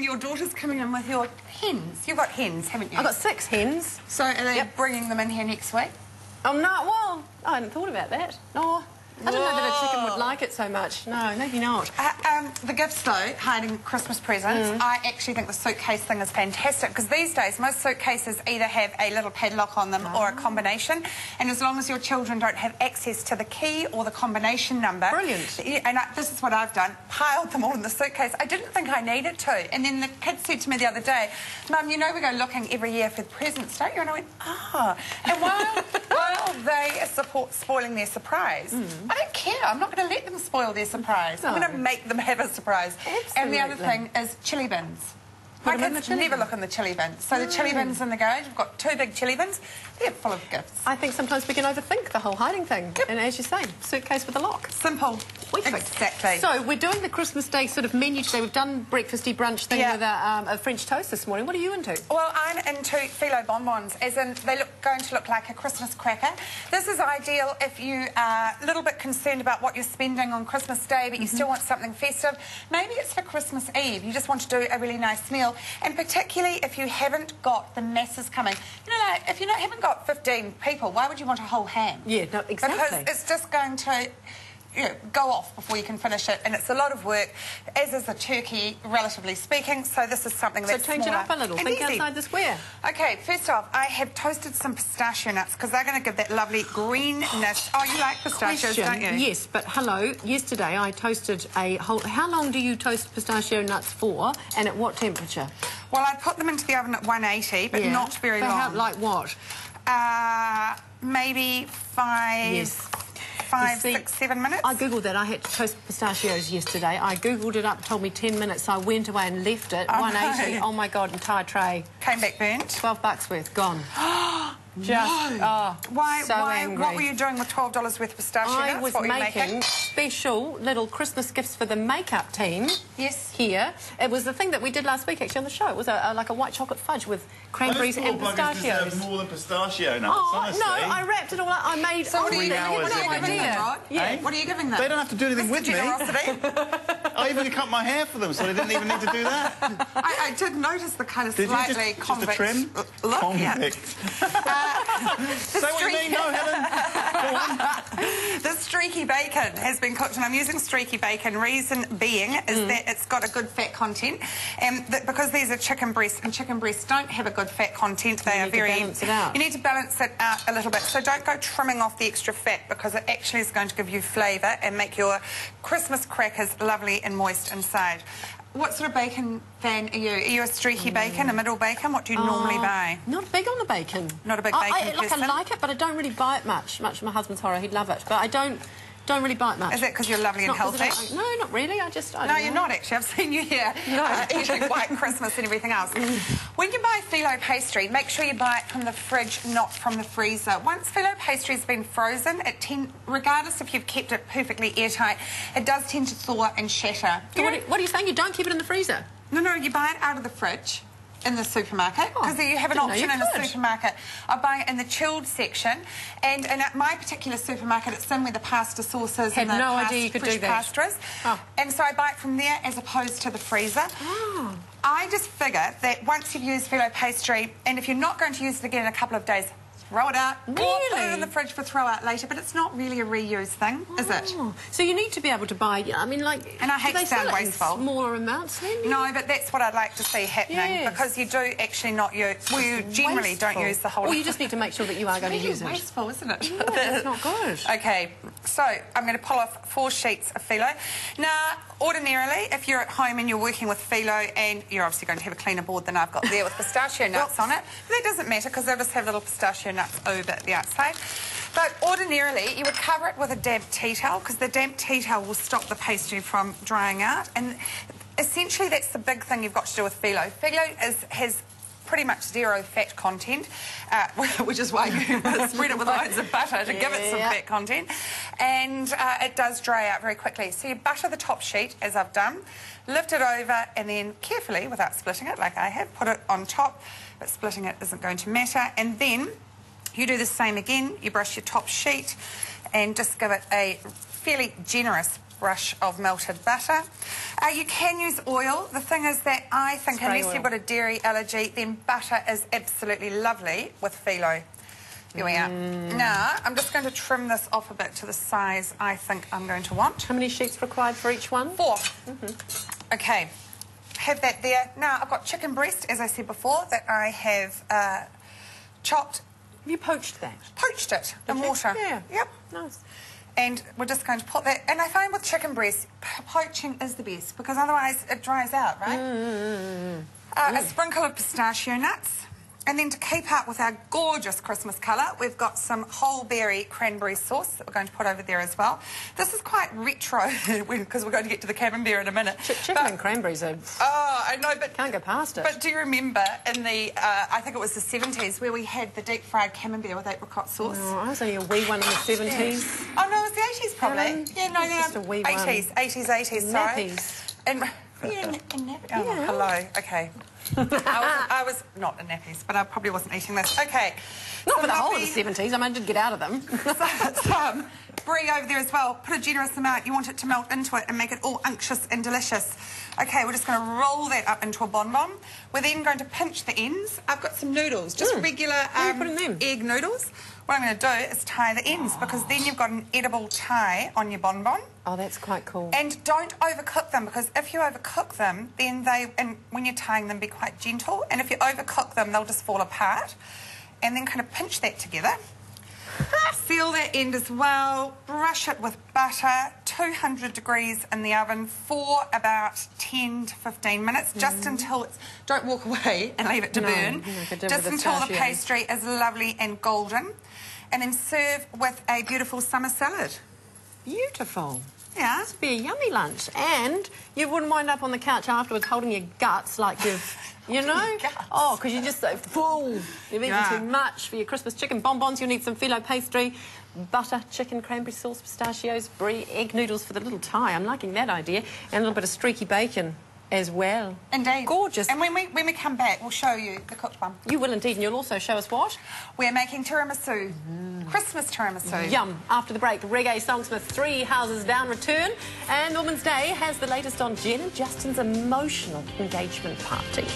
your daughter's coming in with your hens. You've got hens, haven't you? I've got 6 hens. So are they bringing them in here next week? Oh, no, well, I hadn't thought about that. No. I don't know that a chicken would like it so much. No, maybe not. The gifts, though, hiding Christmas presents, I actually think the suitcase thing is fantastic because these days most suitcases either have a little padlock on them or a combination, and as long as your children don't have access to the key or the combination number... Brilliant. And this is what I've done, piled them all in the suitcase. I didn't think I needed to. And then the kids said to me the other day, Mum, you know we go looking every year for the presents, don't you? And I went, ah. And while they are spoiling their surprise... I don't care. I'm not going to let them spoil their surprise. No. I'm going to make them have a surprise. Absolutely. And the other thing is chili bins. My kids never look in the chili bins. So the chili bins in the garage, we've got 2 big chili bins. They're full of gifts. I think sometimes we can overthink the whole hiding thing. Yep. And as you say, suitcase with a lock. Simple. Exactly. So we're doing the Christmas Day sort of menu today. We've done breakfasty brunch thing with a French toast this morning. What are you into? Well, I'm into phyllo bonbons, as in they're going to look like a Christmas cracker. This is ideal if you are a little bit concerned about what you're spending on Christmas Day, but you still want something festive. Maybe it's for Christmas Eve. You just want to do a really nice meal, and particularly if you haven't got the masses coming. You know, like, if you haven't got 15 people, why would you want a whole ham? Yeah, no, exactly. Because it's just going to... go off before you can finish it, and it's a lot of work, as is the turkey, relatively speaking, so this is something that's So change it up a little, think easy. outside the square. OK, first off, I have toasted some pistachio nuts, because they're going to give that lovely greenness. Oh, you like pistachios, don't you? Yes, but hello, yesterday I toasted a whole... How long do you toast pistachio nuts for, and at what temperature? Well, I put them into the oven at 180, but not very long. Like what? Maybe 5, 6, 7 minutes. I googled that. I had to toast pistachios yesterday. I googled it up, told me 10 minutes, so I went away and left it. 180. Oh my God, entire tray. Came back burnt. $12 worth, gone. Just, why, angry. What were you doing with $12 worth of pistachio nuts? I was making special little Christmas gifts for the makeup team. Yes. Here. It was the thing that we did last week, actually, on the show. It was like a white chocolate fudge with cranberries and pistachios. Deserve more than pistachio nuts, honestly. No, I wrapped it all up. I made... So what are you giving them, Rod? Yeah. What are you giving them? They don't have to do anything with me. I even cut my hair for them, so they didn't even need to do that. I did notice the kind of slightly convict... Just a trim? Look, convict. Say what you mean, no, Helen. Go on. The streaky bacon has been cooked, and I'm using streaky bacon. Reason being is that it's got a good fat content, and that because these are chicken breasts, and chicken breasts don't have a good fat content, they are very... You need to balance it out. You need to balance it out a little bit. So don't go trimming off the extra fat, because it actually is going to give you flavour and make your Christmas crackers lovely and moist inside. What sort of bacon fan are you? Are you a streaky bacon, a middle bacon? What do you normally buy? Not big on the bacon. Not a big bacon person? I like it, but I don't really buy it much. Much to my husband's horror, he'd love it. But I don't really buy it much. Is that because you're lovely and healthy? No, not really. I don't No, know. you're not, actually. I've seen you here eating White Christmas and everything else. When you buy phyllo pastry, make sure you buy it from the fridge, not from the freezer. Once phyllo pastry has been frozen, regardless if you've kept it perfectly airtight, it does tend to thaw and shatter. So what are you saying? You don't keep it in the freezer? No, you buy it out of the fridge in the supermarket, because you have an option in the supermarket. I buy it in the chilled section, and in my particular supermarket, it's in where the pasta sauces and the idea you could do that. pastas. And so I buy it from there as opposed to the freezer. I just figure that once you've used phyllo pastry, and if you're not going to use it again in a couple of days, throw it out, or put it in the fridge for throw out later, but it's not really a reuse thing, is it? So you need to be able to buy, I mean, like... And I hate to sound wasteful. Smaller amounts then? No, but that's what I'd like to see happening, because you do actually not use... Well, you generally don't use the whole... Well, you just need to make sure that you are going to use it. It's wasteful, isn't it? Yeah, that's not good. OK, so I'm going to pull off 4 sheets of phyllo. Now, ordinarily, if you're at home and you're working with phyllo, and you're obviously going to have a cleaner board than I've got there with pistachio nuts on it, but that doesn't matter, because they'll just have little pistachio nuts over the outside. But ordinarily, you would cover it with a damp tea towel, because the damp tea towel will stop the pastry from drying out. And essentially, that's the big thing you've got to do with phyllo. Phyllo has pretty much 0 fat content, which is why you spread it with loads of butter to give it some fat content. And it does dry out very quickly. So you butter the top sheet, as I've done, lift it over, and then carefully, without splitting it like I have, put it on top, but splitting it isn't going to matter. And then you do the same again. You brush your top sheet and just give it a fairly generous brush of melted butter. You can use oil. The thing is that I think Spray unless oil. you've got a dairy allergy, then butter is absolutely lovely with phyllo. Here we are. Now, I'm just going to trim this off a bit to the size I think I'm going to want. How many sheets required for each one? 4. Okay, have that there. Now, I've got chicken breast, as I said before, that I have chopped. Have you poached that? Poached it in Did you? water. Yeah. Yep. Nice. And we're just going to put that... And I find with chicken breast, poaching is the best because otherwise it dries out, right? A sprinkle of pistachio nuts. And then to keep up with our gorgeous Christmas colour, we've got some whole berry cranberry sauce that we're going to put over there as well. This is quite retro because we're going to get to the camembert in a minute. Chicken and cranberries are... Oh, I know, but... Can't go past it. But do you remember in the, I think it was the 70s, where we had the deep-fried camembert with apricot sauce? Oh, I was only a wee one in the 70s. Oh, no, it was the 80s probably. Yeah, no, just a wee 80s, one. 80s, sorry. Nappies. And, oh, hello, okay. I was not in nappies, but I probably wasn't eating this. Okay. Not for the whole of the 70s. I mean, I did get out of them. Some brie over there as well. Put a generous amount. You want it to melt into it and make it all unctuous and delicious. Okay, we're just going to roll that up into a bonbon. We're then going to pinch the ends. I've got some noodles, just regular put in them? egg noodles. What I'm going to do is tie the ends because then you've got an edible tie on your bonbon. Oh, that's quite cool. And don't overcook them because if you overcook them, then when you're tying them, be quite gentle. And if you overcook them, they'll just fall apart. And then kind of pinch that together. Seal that end as well. Brush it with butter. 200 degrees in the oven for about 10 to 15 minutes, just until it's... Don't walk away and leave it to burn. Just until the pastry is lovely and golden. And then serve with a beautiful summer salad. Beautiful. Yeah. This would be a yummy lunch. And you wouldn't wind up on the couch afterwards holding your guts like you've... You know? Oh, because you're just so full. You've eaten too much. For your Christmas chicken bonbons, you'll need some phyllo pastry, butter, chicken, cranberry sauce, pistachios, brie, egg noodles for the little tie. I'm liking that idea. And a little bit of streaky bacon as well. Indeed. Gorgeous. And when we come back, we'll show you the cooked one. You will indeed, and you'll also show us what? We're making tiramisu. Christmas tiramisu. Yum. After the break, Reggae Songsmith 3 Houses Down return, and Women's Day has the latest on Jen and Justin's emotional engagement party.